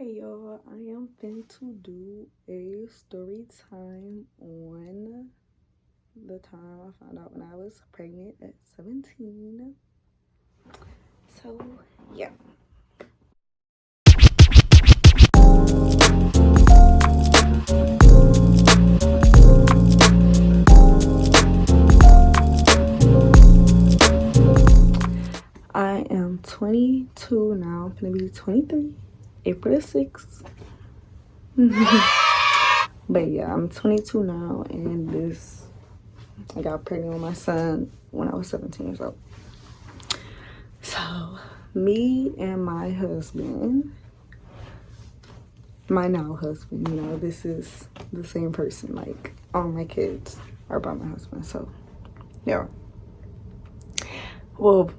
Hey y'all, I am finna to do a story time on the time I found out when I was pregnant at 17. So, yeah. I am 22 now. I'm gonna be 23, April the 6th. But yeah, I'm 22 now, and I got pregnant with my son when I was 17 years old. So, me and my husband, my now husband, this is the same person. Like, all my kids are by my husband. So, yeah. Well,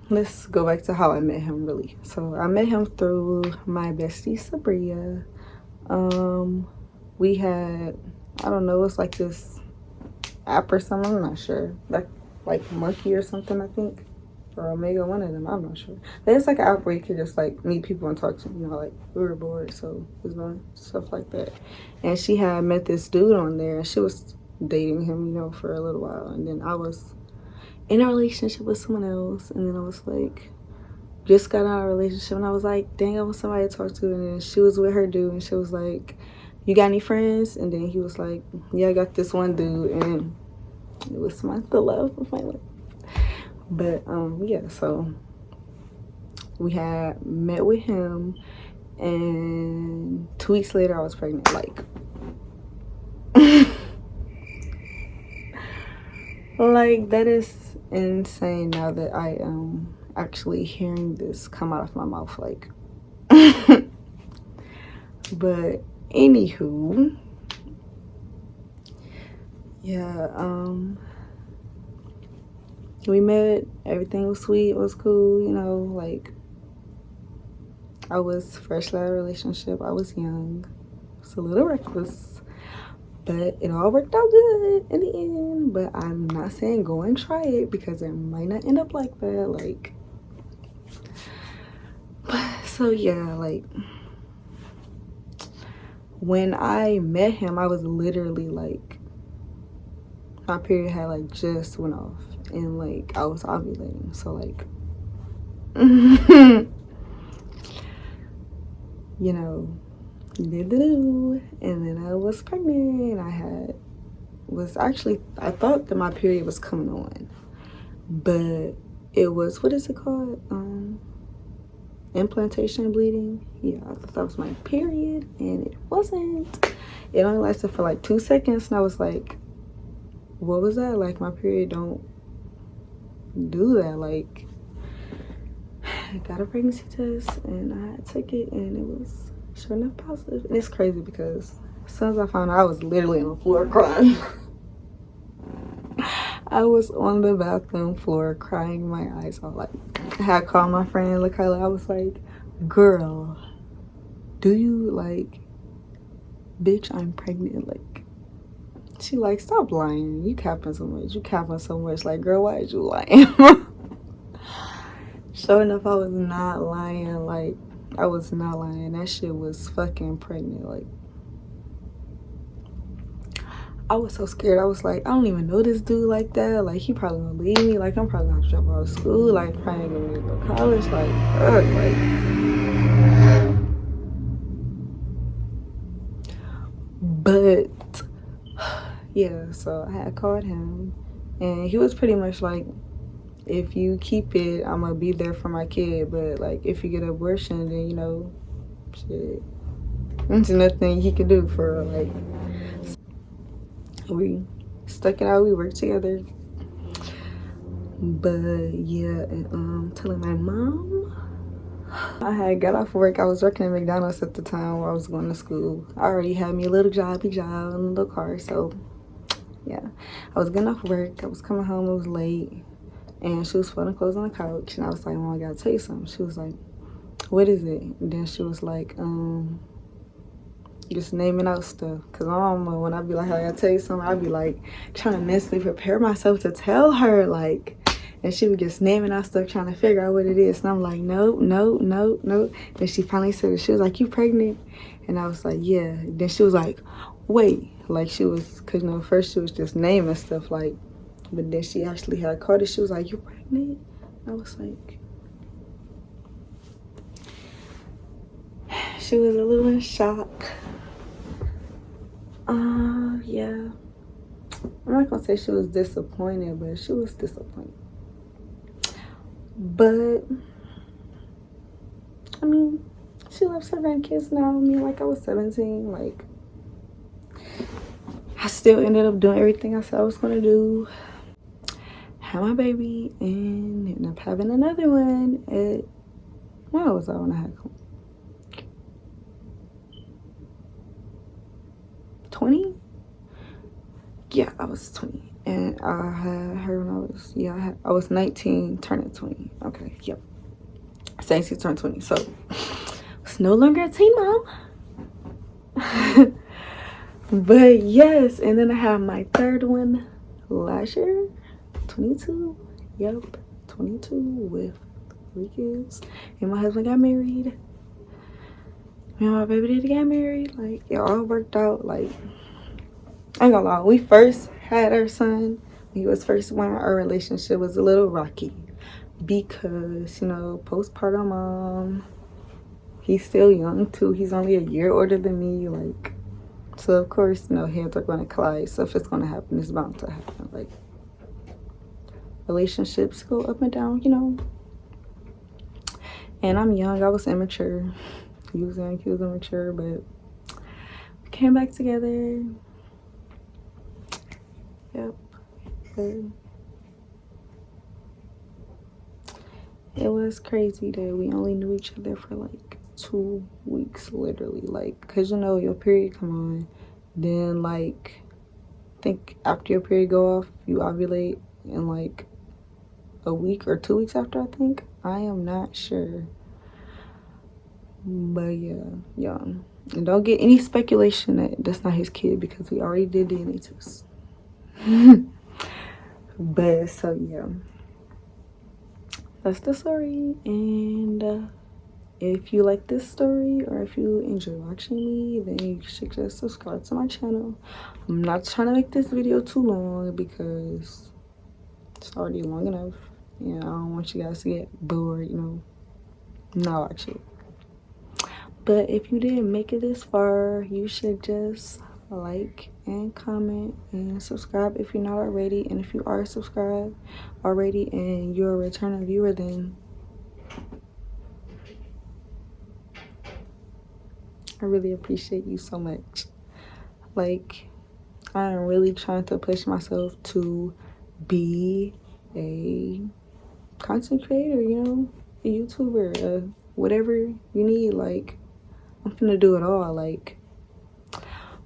let's go back to how I met him, really. So, I met him through my bestie, Sabria. We had, I don't know, it's like this app or something. I'm not sure. Like Monkey or something, I think. Or Omega, one of them, I'm not sure. But it's like an app where you could just like meet people and talk to them, like we were bored, so we was doing stuff like that. And she had met this dude on there, and she was dating him, for a little while. And then I was in a relationship with someone else, and then I was like, just got out of a relationship, and I was like, dang, I want somebody to talk to. And then she was with her dude, and she was like, you got any friends? And then he was like, yeah, I got this one dude, and it was the love of my life. But yeah, so we had met with him, and 2 weeks later I was pregnant. Like like, that is insane now that I am actually hearing this come out of my mouth. Like but anywho, yeah, we met, everything was sweet, it was cool, like, I was fresh out of a relationship, I was young, it was a little reckless, but it all worked out good in the end. But I'm not saying go and try it, because it might not end up like that. Like, so yeah, like, when I met him, I was literally like, my period had like just went off, and like I was ovulating, so like did the do, and then I was pregnant. I thought that my period was coming on, but it was, what is it called, implantation bleeding. Yeah, I thought that was my period, and it wasn't. It only lasted for like 2 seconds, and I was like, what was that? Like, my period don't do that. Like, I got a pregnancy test, and I took it, and it was sure enough positive. And it's crazy because as soon as I found out, I was literally on the floor crying. I was on the bathroom floor crying my eyes out. Like, I had called my friend LaKayla. I was like, girl, do you, like, bitch, I'm pregnant. Like, she like, stop lying. You capping so much. Like, girl, why did you lying? Sure enough, I was not lying. Like, I was not lying. That shit was fucking pregnant. Like, I was so scared. I was like, I don't even know this dude like that. Like, he probably gonna leave me. Like, I'm probably gonna drop out of school. Like, probably ain't gonna go to college. Like, ugh, like. But yeah, so I had called him, and he was pretty much like, if you keep it, I'm gonna be there for my kid. But like, if you get an abortion, then shit, there's nothing he can do for her. Like, we stuck it out, we worked together. But yeah, and telling my mom, I had got off work. I was working at McDonald's at the time where I was going to school. I already had me a little job in a little car. So yeah, I was getting off work, I was coming home, it was late, and she was folding clothes on the couch, and I was like, Mom, I gotta tell you something. She was like, what is it? And then she was like, just naming out stuff. Cause my mama, when I be like, I gotta tell you something, I be like trying to mentally prepare myself to tell her, like, And she was just naming out stuff, trying to figure out what it is. And I'm like, nope, nope, nope, nope. Then she finally said it. She was like, you pregnant? And I was like, yeah. Then she was like, wait. Like she was, because you know, first she was just naming stuff like, but then she actually had called it. She was like, you pregnant? I was like, she was a little in shock. Yeah. I'm not gonna say she was disappointed, but she was disappointed. But I mean, she loves her grandkids now. I mean, like I was 17, like I still ended up doing everything I said I was gonna do. Had my baby and ended up having another one at, when was I when I had 20? Yeah, I was 20. And I had her when I was, yeah, I was 19, turning 20. Okay, yep. Saying she turned 20. So, it's no longer a teen mom. But yes, and then I had my third one last year, 22. Yep, 22 with 3 kids. And my husband got married. Me and my baby did get married. Like, it all worked out. Like, I ain't gonna lie, we first had our son, he was first born, our relationship was a little rocky because, you know, postpartum mom, he's still young too. He's only a year older than me. Like, so of course, you know, hands are going to collide. So if it's going to happen, it's bound to happen. Like, relationships go up and down, you know. And I'm young. I was immature. He was young. He was immature. But we came back together. Yep. But it was crazy that we only knew each other for like 2 weeks, literally. Like, because, you know, your period come on. Then, like, I think after your period go off, you ovulate in like a week or 2 weeks after, I think. I am not sure. But yeah, young. And don't get any speculation that that's not his kid because we already did DNA tests. But so yeah, that's the story. And if you like this story or if you enjoy watching me, then you should just subscribe to my channel. I'm not trying to make this video too long because it's already long enough. Yeah, I don't want you guys to get bored, you know, not watch it. But if you didn't make it this far, you should just like and comment and subscribe if you're not already. And if you are subscribed already and you're a returning viewer, then I really appreciate you so much. Like, I am really trying to push myself to be a content creator, you know, a YouTuber, whatever you need. Like, I'm finna do it all. Like,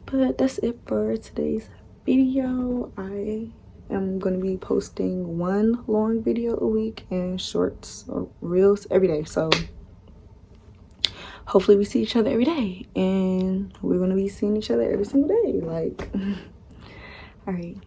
but that's it for today's video. I am going to be posting 1 long video a week and shorts or reels every day. So hopefully we see each other every day, and we're going to be seeing each other every single day. Like, all right.